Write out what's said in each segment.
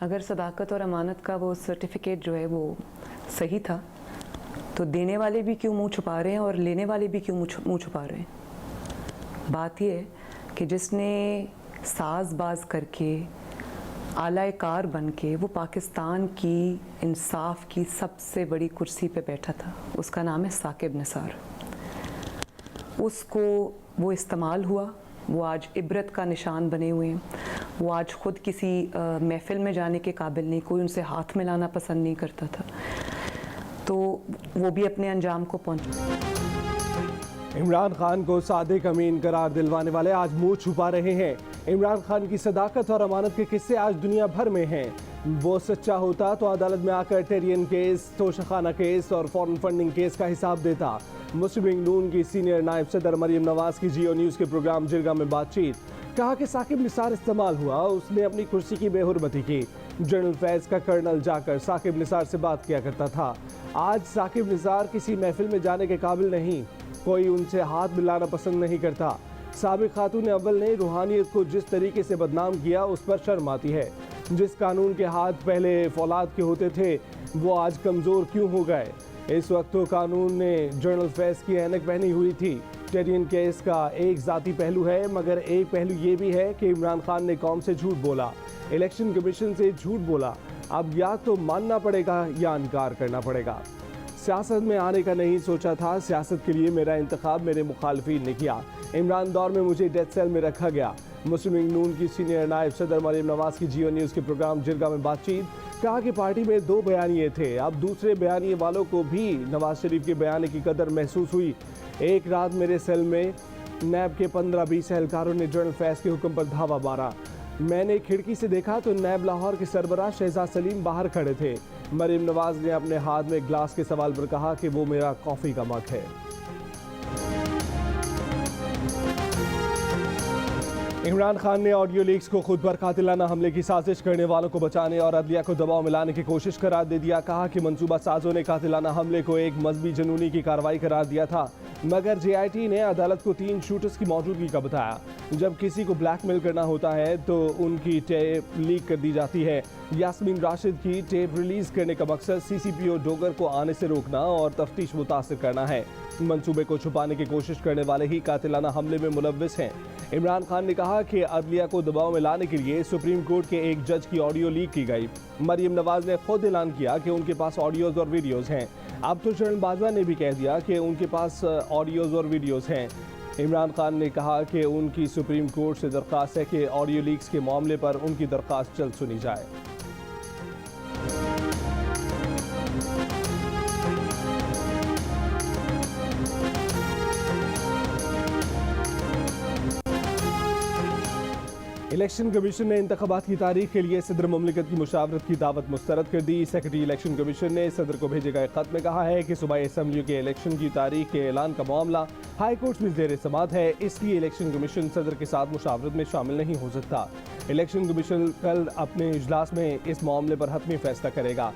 अगर सदाकत और अमानत का वो सर्टिफिकेट जो है वो सही था तो देने वाले भी क्यों मुंह छुपा रहे हैं और लेने वाले भी क्यों मुंह छुपा रहे हैं। बात यह है कि जिसने साज बाज करके आलाए कार बन के वो पाकिस्तान की इंसाफ की सबसे बड़ी कुर्सी पे बैठा था, उसका नाम है साकिब निसार। उसको वो इस्तेमाल हुआ, वो आज इबरत का निशान बने हुए हैं। वो आज ख़ुद किसी महफ़िल में जाने के काबिल नहीं, कोई उनसे हाथ मिलाना पसंद नहीं करता था, तो वो भी अपने अंजाम को पहुंचा। इमरान खान को सादिक अमीन करार दिलवाने वाले आज मुंह छुपा रहे हैं। इमरान खान की सदाकत और अमानत के किस्से आज दुनिया भर में हैं। वो सच्चा होता तो अदालत में आकर टेरियन केस, तोशाखाना केस और फॉरेन फंडिंग केस का हिसाब देता। मुस्लिम लीग नून की सीनियर नायब सदर मरियम नवाज की जियो न्यूज़ के प्रोग्राम जिरगा में बातचीत। कहा कि साकिब निसार इस्तेमाल हुआ, उसने अपनी कुर्सी की बेहुरमती की। जनरल फैज़ का कर्नल जाकर साकिब निसार से बात किया करता था। आज साकिब निसार किसी महफिल में जाने के काबिल नहीं, कोई उनसे हाथ मिलाना पसंद नहीं करता। साबिक खातून अव्वल ने रूहानियत को जिस तरीके से बदनाम किया उस पर शर्म आती है। जिस कानून के हाथ पहले फौलाद के होते थे वो आज कमज़ोर क्यों हो गए। इस वक्त तो कानून ने जनरल फैज़ की ऐनक पहनी हुई थी। टेरियन केस का एक ज़ाती पहलू है, मगर एक पहलू ये भी है कि इमरान खान ने कौम से झूठ बोला, इलेक्शन कमीशन से झूठ बोला। अब या तो मानना पड़ेगा या इनकार करना पड़ेगा। सियासत में आने का नहीं सोचा था, सियासत के लिए मेरा इंतखाब मेरे मुखालफिन ने किया। इमरान दौर में मुझे डेथ सेल में रखा गया। मुस्लिम लीग नून की सीनियर नायब सदर मरियम नवाज की जियो न्यूज़ के प्रोग्राम जिरगा में बातचीत। कहा कि पार्टी में 2 बयानिए थे, अब दूसरे बयानिए वालों को भी नवाज शरीफ के बयान की कदर महसूस हुई। एक रात मेरे सेल में नैब के 15-20 एहलकारों ने जनरल फैज़ के हुक्म पर धावा मारा। मैंने खिड़की से देखा तो नैब लाहौर के सरबराह शहजाद सलीम बाहर खड़े थे। मरियम नवाज ने अपने हाथ में ग्लास के सवाल पर कहा कि वो मेरा कॉफ़ी का मग है। इमरान खान ने ऑडियो लीक्स को खुद पर कातिलाना हमले की साजिश करने वालों को बचाने और अदलिया को दबाव में लाने की कोशिश करार दे दिया। कहा कि मंसूबा साजों ने कातिलाना हमले को एक मजहबी जनूनी की कार्रवाई करार दिया था, मगर JIT ने अदालत को 3 शूटर्स की मौजूदगी का बताया। जब किसी को ब्लैकमेल करना होता है तो उनकी टेप लीक कर दी जाती है। यास्मीन राशिद की टेप रिलीज करने का मकसद CCPO डोगर को आने से रोकना और तफ्तीश मुतासिर करना है। मंसूबे को छुपाने की कोशिश करने वाले ही कातिलाना हमले में मुलव्विस हैं। इमरान खान ने कहा कि अदलिया को दबाव में लाने के लिए सुप्रीम कोर्ट के एक जज की ऑडियो लीक की गई। मरियम नवाज ने खुद ऐलान किया कि उनके पास ऑडियोज और वीडियोज हैं। अब तो जनरल बाजवा ने भी कह दिया कि उनके पास ऑडियोज और वीडियोज हैं। इमरान खान ने कहा कि उनकी सुप्रीम कोर्ट से दरख्वास्त है कि ऑडियो लीक्स के मामले पर उनकी दरख्वास्त जल्द सुनी जाए। इलेक्शन कमीशन ने इंतखाबात की तारीख के लिए सदर मुमलिकत की मुशावरत की दावत मुस्तरद कर दी। सेक्रेटरी इलेक्शन कमीशन ने सदर को भेजे गए खत में कहा है कि सूबाई असम्बली के इलेक्शन की तारीख के ऐलान का मामला हाई कोर्ट में ज़ेर समाअत है, इसलिए इलेक्शन कमीशन सदर के साथ मुशावरत में शामिल नहीं हो सकता। इलेक्शन कमीशन कल अपने इजलास में इस मामले पर हतमी फैसला करेगा।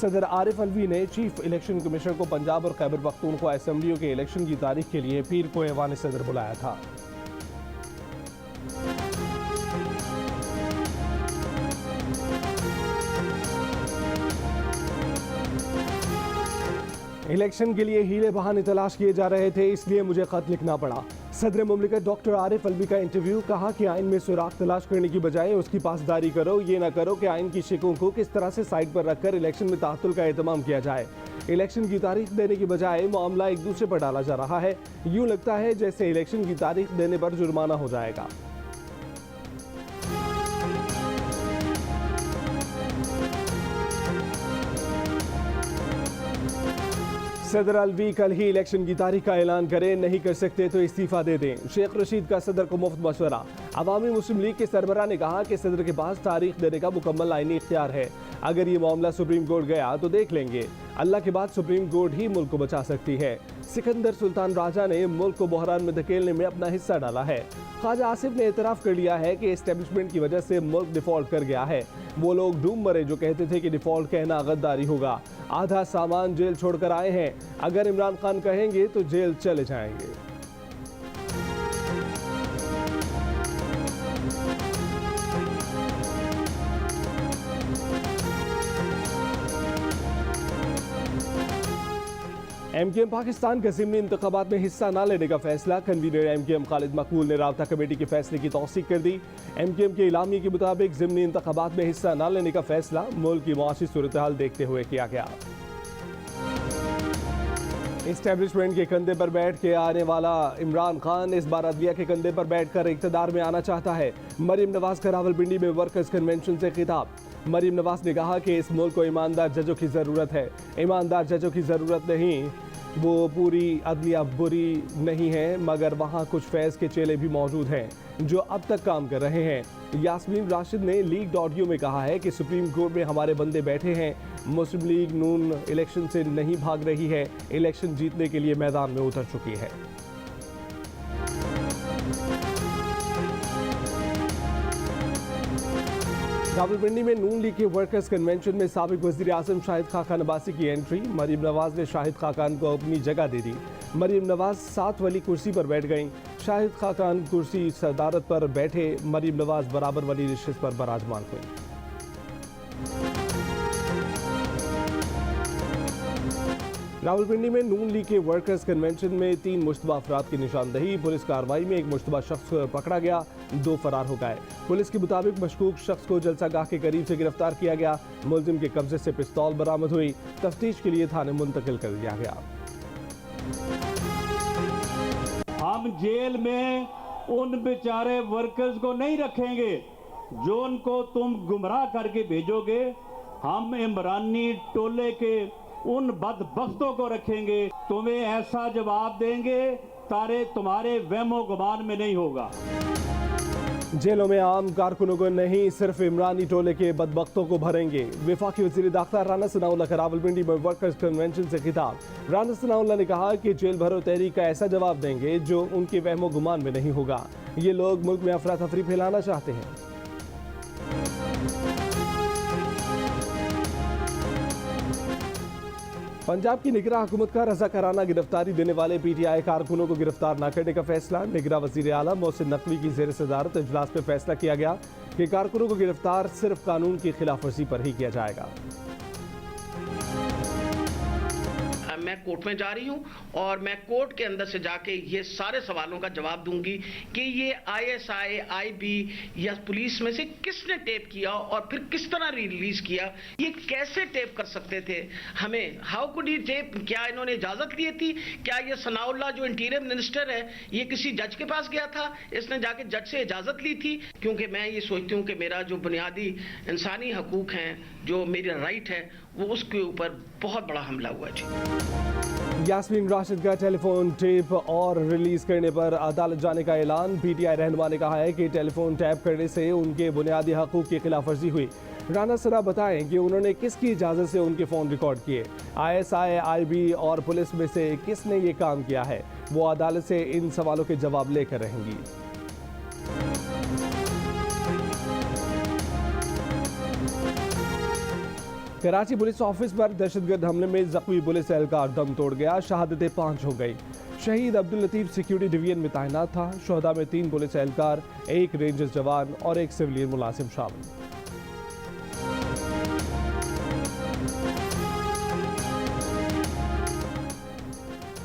सदर आरिफ अलवी ने चीफ इलेक्शन कमीशनर को पंजाब और खैबर पख्तूनख्वा असम्बलियों के इलेक्शन की तारीख के लिए पीर को ऐवान सदर बुलाया था। इलेक्शन के लिए हीले बहाने तलाश किए जा रहे थे, इसलिए मुझे खत लिखना पड़ा। सदर मुमलिकत डॉक्टर आरिफ अलवी का इंटरव्यू। कहा कि आइन में सुराख तलाश करने की बजाय उसकी पासदारी करो। ये ना करो कि आइन की शिकों को किस तरह से साइड पर रखकर इलेक्शन में तातुल का एहतमाम किया जाए। इलेक्शन की तारीख देने की बजाय मामला एक दूसरे पर डाला जा रहा है। यूँ लगता है जैसे इलेक्शन की तारीख देने पर जुर्माना हो जाएगा। सदर अलवी कल ही इलेक्शन की तारीख का ऐलान करें, नहीं कर सकते तो इस्तीफा दे दें। शेख रशीद का सदर को मुफ्त मशवरा। अवामी मुस्लिम लीग के सरबराह ने कहा कि सदर के पास तारीख देने का मुकम्मल आईनी इख्तियार है। अगर ये मामला सुप्रीम कोर्ट गया तो देख लेंगे। अल्लाह के बाद सुप्रीम कोर्ट ही मुल्क को बचा सकती है। सिकंदर सुल्तान राजा ने मुल्क को बहरान में धकेलने में अपना हिस्सा डाला है। ख्वाजा आसिफ ने एतराफ़ कर लिया है कि एस्टेब्लिशमेंट की वजह से मुल्क डिफ़ॉल्ट कर गया है। वो लोग डूब मरे जो कहते थे कि डिफ़ॉल्ट कहना गद्दारी होगा। आधा सामान जेल छोड़कर आए हैं, अगर इमरान खान कहेंगे तो जेल चले जाएंगे। एमकेएम पाकिस्तान के ज़िमनी इंतखाबात में हिस्सा न लेने का फैसला। कन्वीनर एमकेएम खालिद मकबूल ने राब्ता कमेटी के फैसले की तौसीक कर दी। एमकेएम के इलामी के मुताबिक ज़िमनी इंतखाबात में हिस्सा न लेने का फैसला मुल्क की मुआशी सूरत हाल देखते हुए किया गया। इस्टेब्लिशमेंट के कंधे पर बैठ के आने वाला इमरान खान इस बार अदलिया के कंधे पर बैठकर इक़्तिदार में आना चाहता है। मरीम नवाज का रावलपिंडी में वर्कर्स कन्वेंशन से खिताब। मरीम नवाज ने कहा कि इस मुल्क को ईमानदार जजों की ज़रूरत है। ईमानदार जजों की ज़रूरत नहीं, वो पूरी अदलिया बुरी नहीं है, मगर वहाँ कुछ फैज़ के चेले भी मौजूद हैं जो अब तक काम कर रहे हैं। यास्मीन राशिद ने लीग.यू में कहा है कि सुप्रीम कोर्ट में हमारे बंदे बैठे हैं। मुस्लिम लीग नून इलेक्शन से नहीं भाग रही है, इलेक्शन जीतने के लिए मैदान में उतर चुकी है। रावलपिंडी में नून लीग के वर्कर्स कन्वेंशन में साबिक वज़ीर आज़म शाहिद खाकान अब्बासी की एंट्री। मरीम नवाज ने शाहिद खाकान को अपनी जगह दे दी। मरीम नवाज 7 वाली कुर्सी पर बैठ गईं। शाहिद खाकान कुर्सी सदारत पर बैठे। मरीम नवाज बराबर वाली नशिस्त पर बराजमान हुई। रावलपिंडी में नून लीग के वर्कर्स कन्वेंशन में 3 मुश्तबा अफराद की निशानदही। पुलिस कार्रवाई में एक मुश्तबा शख्स पकड़ा गया, 2 फरार हो गए। पुलिस के मुताबिक मशकूक शख्स को जलसागाह के करीब से गिरफ्तार किया गया। मुलजिम के कब्जे से पिस्तौल बरामद हुई। तफ्तीश के लिए थाने मुंतकिल कर दिया गया। हम जेल में उन बेचारे वर्कर्स को नहीं रखेंगे जो उनको तुम गुमराह करके भेजोगे। हम इमरानी टोले के उन बदबख्तों को रखेंगे, तुम्हें ऐसा जवाब देंगे तारे तुम्हारे वहमो गुमान में नहीं होगा। जेलों में आम कारकुनों को नहीं, सिर्फ इमरानी टोले के बदबख्तों को भरेंगे। वफाकी वज़ीर दाखिला राना सनाउल्लाह का रावलपिंडी में वर्कर्स कन्वेंशन से खिताब। राना सनाउल्लाह ने कहा कि जेल भरो तहरीक का ऐसा जवाब देंगे जो उनके वहमो गुमान में नहीं होगा। ये लोग मुल्क में अफरा तफरी फैलाना चाहते हैं। पंजाब की निगरान हुकूमत का रज़ाकाराना गिरफ्तारी देने वाले पीटीआई कारकुनों को गिरफ्तार न करने का फैसला। निगरान वज़ीर आला मोहसिन नकवी की ज़ेर सदारत इजलास में फैसला किया गया कि कारकुनों को गिरफ्तार सिर्फ कानून की खिलाफ वर्जी पर ही किया जाएगा। मैं कोर्ट में जा रही हूं और मैं कोर्ट के अंदर से जाके ये सारे सवालों का जवाब दूंगी कि ये आईएसआई, आईबी या पुलिस में से किसने टेप किया और फिर किस तरह रिलीज किया, ये कैसे टेप कर सकते थे हमें, हाउ कुड ही टेप, क्या इन्होंने इजाजत ली थी, क्या ये सनाउल्लाह जो इंटीरियर मिनिस्टर है ये किसी जज के पास गया था, इसने जाके जज से इजाजत ली थी? क्योंकि मैं ये सोचती हूँ कि मेरा जो बुनियादी इंसानी हकूक हैं, जो मेरा राइट है, वो उसके ऊपर बहुत बड़ा हमला हुआ जी। यास्मीन राशिद का टेलीफोन टेप और रिलीज करने पर अदालत जाने का ऐलान। पीटीआई रहनुमा ने कहा है कि टेलीफोन टैप करने से उनके बुनियादी हकूक की खिलाफ वर्जी हुई। राना सना बताएं कि उन्होंने किसकी इजाज़त से उनके फ़ोन रिकॉर्ड किए। आईएसआई, आईबी और पुलिस में से किसने ये काम किया है, वो अदालत से इन सवालों के जवाब लेकर रहेंगी। कराची पुलिस ऑफिस पर दहशतगर्द हमले में जख्मी पुलिस एहलकार दम तोड़ गया। शहादतें 5 हो गई। शहीद अब्दुल लतीफ सिक्योरिटी डिवीजन में तैनात था। शोहदा में 3 पुलिस एहलकार, 1 रेंजर्स जवान और 1 सिविलियन मुलाजिम शामिल।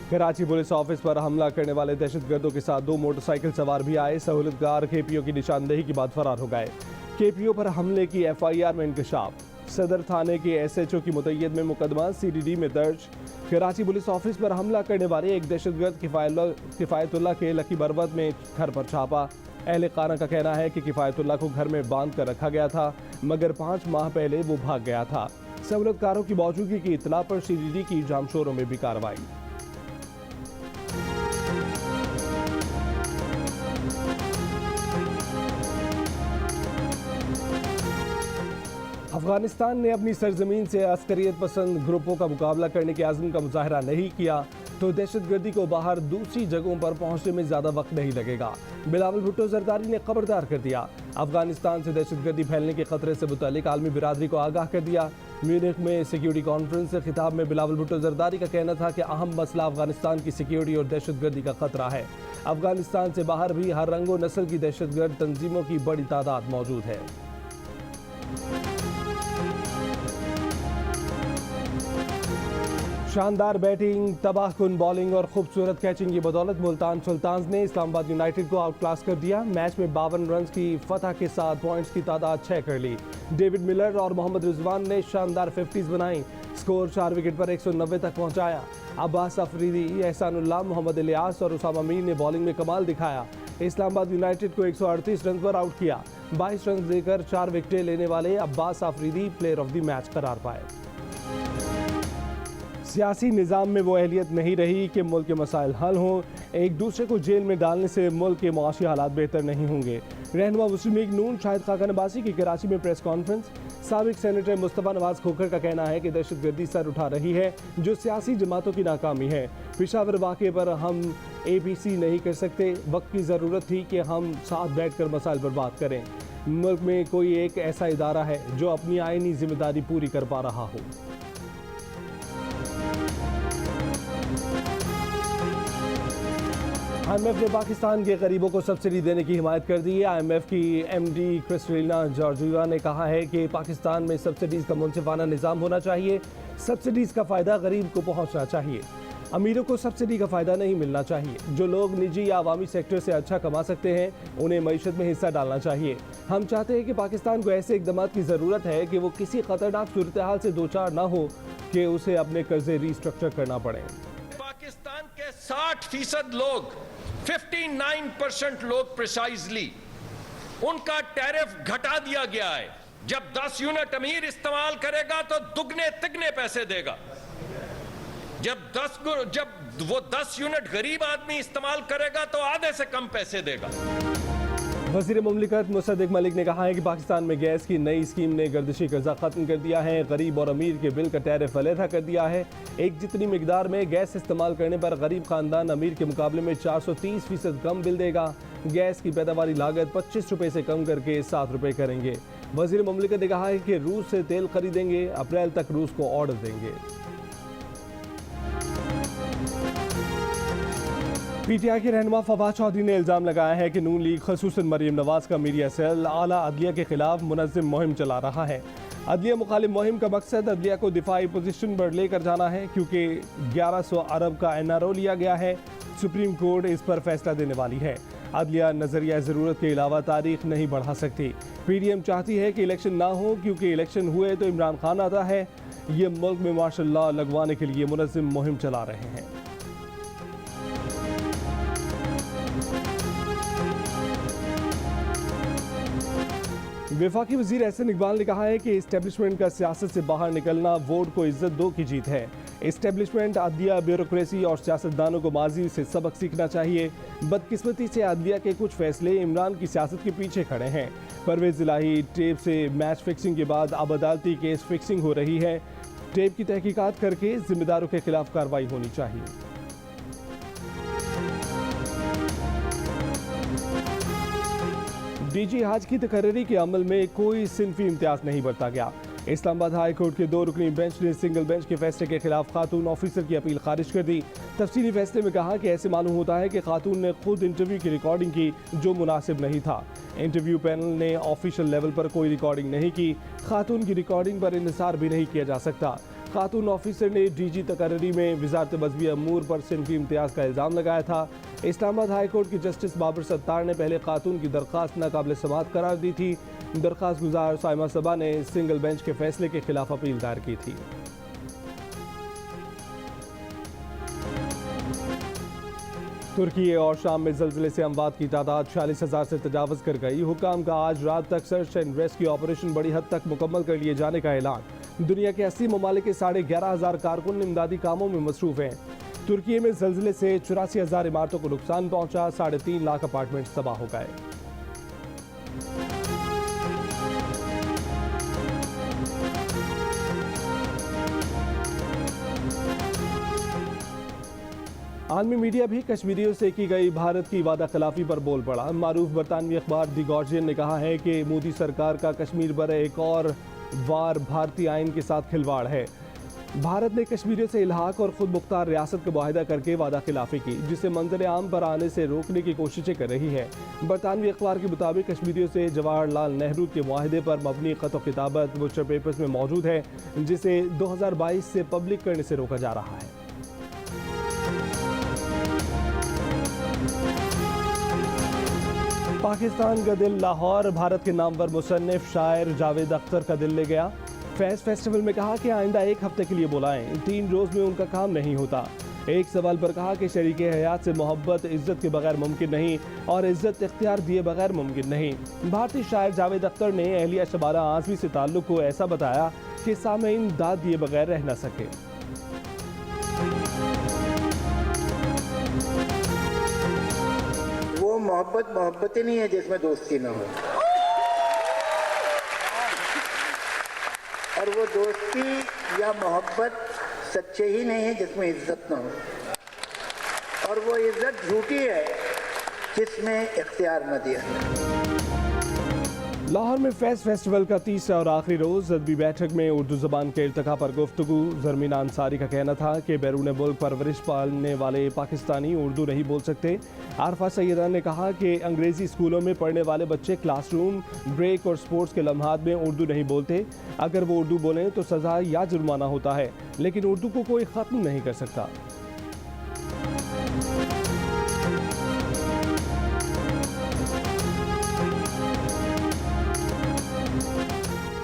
कराची पुलिस ऑफिस पर हमला करने वाले दहशतगर्दों के साथ 2 मोटरसाइकिल सवार भी आए। सहूलतकार केपीओ की निशानदेही के बाद फरार हो गए। केपीओ पर हमले की एफआईआर में इंकशाफ। सदर थाने के एसएचओ की मुतय्यद में मुकदमा सीडीडी में दर्ज। कराची पुलिस ऑफिस पर हमला करने वाले एक दहशतगर्द किफ़ायतुल्लाह के लकी बरवत में घर पर छापा। अहले खाना का कहना है कि किफ़ायतुल्लाह को घर में बांध कर रखा गया था, मगर 5 माह पहले वो भाग गया था। सहूलतकारों की मौजूदगी की इतला पर सीडीडी की जामशोरों में भी कार्रवाई। अफगानिस्तान ने अपनी सरजमीन से अस्करियत पसंद ग्रुपों का मुकाबला करने के आज़म का मुजाहरा नहीं किया तो दहशतगर्दी को बाहर दूसरी जगहों पर पहुंचने में ज़्यादा वक्त नहीं लगेगा। बिलावल भुट्टो जरदारी ने खबरदार कर दिया। अफगानिस्तान से दहशतगर्दी फैलने के खतरे से मुतालिक आलमी बिरादरी को आगाह कर दिया। म्यूनिख में सिक्योरिटी कॉन्फ्रेंस से खिताब में बिलावल भुट्टो जरदारी का कहना था कि अहम मसला अफगानिस्तान की सिक्योरिटी और दहशतगर्दी का खतरा है। अफगानिस्तान से बाहर भी हर रंग व नस्ल की दहशतगर्द तंजीमों की बड़ी तादाद मौजूद है। शानदार बैटिंग, तबाहकुन बॉलिंग और खूबसूरत कैचिंग की बदौलत मुल्तान सुल्तान्स ने इस्लामाबाद यूनाइटेड को आउट क्लास कर दिया। मैच में 52 रन की फतह के साथ पॉइंट्स की तादाद 6 कर ली। डेविड मिलर और मोहम्मद रिजवान ने शानदार 50s बनाई। स्कोर 4 विकेट पर 190 तक पहुंचाया। अब्बास अफरीदी, एहसानुल्लाह, मोहम्मद इलियास और उसामा मीर ने बॉलिंग में कमाल दिखाया। इस्लामाबाद यूनाइटेड को 138 रन पर आउट किया। 22 रन देकर 4 विकेटें लेने वाले Abbas Afridi player of the match करार पाए। सियासी निज़ाम में वो अहलियत नहीं रही कि मुल्क के मसाइल हल हों। एक दूसरे को जेल में डालने से मुल्क के मुआशी हालात बेहतर नहीं होंगे। रहनुमा मुस्लिम लीग नून शाहिद खाकन अब्बासी की कराची में प्रेस कॉन्फ्रेंस। साबिक सेनेटर मुस्तफ़ा नवाज खोखर का कहना है कि दहशतगर्दी सर उठा रही है, जो सियासी जमातों की नाकामी है। पेशावर वाक़े पर हम APC नहीं कर सकते। वक्त की ज़रूरत थी कि हम साथ बैठकर मसाइल पर बात करें। मुल्क में कोई एक ऐसा इदारा है जो अपनी आईनी जिम्मेदारी पूरी कर पा रहा हो। IMF ने पाकिस्तान के गरीबों को सब्सिडी देने की हिमायत कर दी है। IMF की MD क्रिस्टलिना जॉर्जिवा ने कहा है कि पाकिस्तान में सब्सिडीज़ का मुनसिफाना निज़ाम होना चाहिए। सब्सिडीज़ का फ़ायदा गरीब को पहुंचना चाहिए। अमीरों को सब्सिडी का फ़ायदा नहीं मिलना चाहिए। जो लोग निजी या अवामी सेक्टर से अच्छा कमा सकते हैं, उन्हें मईशत में हिस्सा डालना चाहिए। हम चाहते हैं कि पाकिस्तान को ऐसे इक़दाम की ज़रूरत है कि वो किसी ख़तरनाक सूरत हाल से दो चार ना हो कि उसे अपने कर्जे रीस्ट्रक्चर करना पड़े। पाकिस्तान के 60% लोग, 59% लोग प्रिसाइजली, उनका टैरिफ घटा दिया गया है। जब 10 यूनिट अमीर इस्तेमाल करेगा तो दुगने तिगने पैसे देगा। जब वो 10 यूनिट गरीब आदमी इस्तेमाल करेगा तो आधे से कम पैसे देगा। वज़ीर मुमलिकत मुसद्दिक मलिक ने कहा है कि पाकिस्तान में गैस की नई स्कीम ने गर्दिशी कर्जा ख़त्म कर दिया है। गरीब और अमीर के बिल का टैरिफ अलहदा कर दिया है। एक जितनी मिकदार में गैस इस्तेमाल करने पर गरीब ख़ानदान अमीर के मुकाबले में 430% कम बिल देगा। गैस की पैदावारी लागत 25 रुपये से कम करके 7 रुपये करेंगे। वज़ीर मुमलिकत ने कहा है कि रूस से तेल खरीदेंगे, अप्रैल तक रूस को ऑर्डर देंगे। PTI के रहनुमा फवाद चौधरी ने इल्ज़ाम लगाया है कि नून लीग ख़ुसूसन मरीम नवाज का मीडिया सेल आला अदलिया के खिलाफ मुनज़्ज़म मुहिम चला रहा है। अदलिया मुखालिफ मुहिम का मकसद अदलिया को दिफाई पोजीशन पर लेकर जाना है, क्योंकि 1100 अरब का NRO लिया गया है। सुप्रीम कोर्ट इस पर फैसला देने वाली है। अदलिया नज़रिया ज़रूरत के अलावा तारीख नहीं बढ़ा सकती। PDM चाहती है कि इलेक्शन ना हो, क्योंकि इलेक्शन हुए तो इमरान खान आता है। ये मुल्क में मार्शल लॉ लगवाने के लिए मुनज़्ज़म मुहिम चला रहे हैं। वफाकी वज़ीर एहसन इकबाल ने कहा है कि इस्टेब्लिशमेंट का सियासत से बाहर निकलना वोट को इज्जत दो की जीत है। इस्टेब्लिशमेंट, अदलिया, ब्यूरोक्रेसी और सियासतदानों को माजी से सबक सीखना चाहिए। बदकिस्मती से अदलिया के कुछ फैसले इमरान की सियासत के पीछे खड़े हैं। परवेज़ इलाही टेप से मैच फिक्सिंग के बाद अब अदालती केस फिक्सिंग हो रही है। टेप की तहकीकात करके जिम्मेदारों के खिलाफ कार्रवाई होनी चाहिए। DG हज की तकर्री के अमल में कोई सिनफी इम्तियाज नहीं बरता गया। इस्लामाबाद हाई कोर्ट के 2 रुकनी बेंच ने सिंगल बेंच के फैसले के खिलाफ खातून ऑफिसर की अपील खारिज कर दी। तफसीली फैसले में कहा कि ऐसे मालूम होता है कि खातून ने खुद इंटरव्यू की रिकॉर्डिंग की, जो मुनासिब नहीं था। इंटरव्यू पैनल ने ऑफिशियल लेवल पर कोई रिकॉर्डिंग नहीं की। खातून की रिकॉर्डिंग पर इंहिसार भी नहीं किया जा सकता। खातून ऑफिसर ने DG तकर्री में वजारत मज़हबी अमूर पर सिनफी इम्तियाज़ का इल्ज़ाम लगाया था। इस्लामाबाद हाई कोर्ट की जस्टिस बाबर सत्तार ने पहले खातून की दरख्वास्त नाकाबिल समाअत करार दी थी। दरख्वास्त गुजार साइमा सबा ने सिंगल बेंच के फैसले के खिलाफ अपील दायर की थी। तुर्की और शाम में ज़लज़ले से अमवात की तादाद 46,000 से तजावज़ कर गई। हुकाम का आज रात तक सर्च एंड रेस्क्यू ऑपरेशन बड़ी हद तक मुकम्मल कर लिए जाने का ऐलान। दुनिया के 80 ममालिक के 11,500 कारकुन इमदादी कामों में मसरूफ़ हैं। तुर्की में ज़लज़ले से 84,000 इमारतों को नुकसान पहुंचा। 3.5 लाख अपार्टमेंट तबाह हो गए। आलमी मीडिया भी कश्मीरियों से की गई भारत की वादा खिलाफी पर बोल पड़ा। मारूफ बरतानवी अखबार दी गार्जियन ने कहा है कि मोदी सरकार का कश्मीर पर एक और वार भारतीय आइन के साथ खिलवाड़ है। भारत ने कश्मीरियों से इल्हाक और खुद मुख्तार रियासत का मुआहिदा करके वादा खिलाफी की, जिसे मंजर आम पर आने से रोकने की कोशिशें कर रही है। बरतानवी अखबार के मुताबिक कश्मीरियों से जवाहरलाल नेहरू के मुआहिदे पर मबनी खत किताबत वुचर पेपर्स में मौजूद है, जिसे 2022 से पब्लिक करने से रोका जा रहा है। पाकिस्तान का दिल लाहौर भारत के नामवर मुसन्निफ शायर जावेद अख्तर का दिल ले गया। फैज़ फेस्टिवल में कहा कि आइंदा 1 हफ्ते के लिए बुलाएं, 3 रोज़ में उनका काम नहीं होता। एक सवाल पर कहा कि शरीके हयात से मोहब्बत इज्जत के बगैर मुमकिन नहीं और इज्जत इख्तियार दिए बगैर मुमकिन नहीं। भारतीय शायर जावेद अख्तर ने अहलिया शबाना आज़मी से ताल्लुक़ को ऐसा बताया कि सामीन दाद दिए बगैर रह न सके। वो मोहब्बत ही नहीं है जिसमें दोस्ती ना हो, और वो दोस्ती या मोहब्बत सच्चे ही नहीं है जिसमें इज्जत ना हो, और वो इज्जत झूठी है जिसमें इख्तियार न दिया। लाहौर में फैज़ फेस्टिवल का तीसरा और आखिरी रोज़ अदबी बैठक में उर्दू ज़बान के इर्तिका पर गुफ्तगू। ज़रमीना अंसारी का कहना था कि बैरून मुल्क परवरिश पालने वाले पाकिस्तानी उर्दू नहीं बोल सकते। आरफा सैयदा ने कहा कि अंग्रेज़ी स्कूलों में पढ़ने वाले बच्चे क्लासरूम, ब्रेक और स्पोर्ट्स के लम्हात में उर्दू नहीं बोलते। अगर वो उर्दू बोलें तो सज़ा या जुर्माना होता है, लेकिन उर्दू को कोई ख़त्म नहीं कर सकता।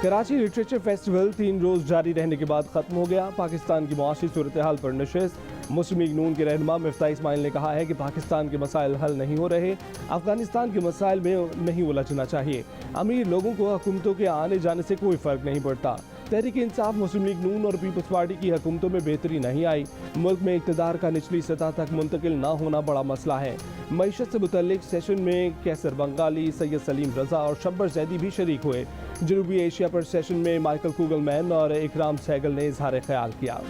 कराची लिटरेचर फेस्टिवल 3 रोज़ जारी रहने के बाद ख़त्म हो गया। पाकिस्तान की मुआशी सूरत हाल पर नशिस्त। मुस्लिम लीग नून के रहनुमा मिफ्ता इस्माइल ने कहा है कि पाकिस्तान के मसाइल हल नहीं हो रहे, अफगानिस्तान के मसाइल में नहीं उलझना चाहिए। अमीर लोगों को हुकूमतों के आने जाने से कोई फ़र्क नहीं पड़ता। तहरीक इंसाफ, मुस्लिम लीग नून और पीपल्स पार्टी की हुकूमतों में बेहतरी नहीं आई। मुल्क में इक़्तिदार का निचली सतह तक मुंतकिल ना होना बड़ा मसला है। मईशत से मुतल्लिक सेशन में कैसर बंगाली, सैयद सलीम रजा और शब्बर जैदी भी शरीक हुए। जनूबी एशिया पर सेशन में माइकल कुगलमैन और इकराम सहगल ने इजहार ख्याल किया।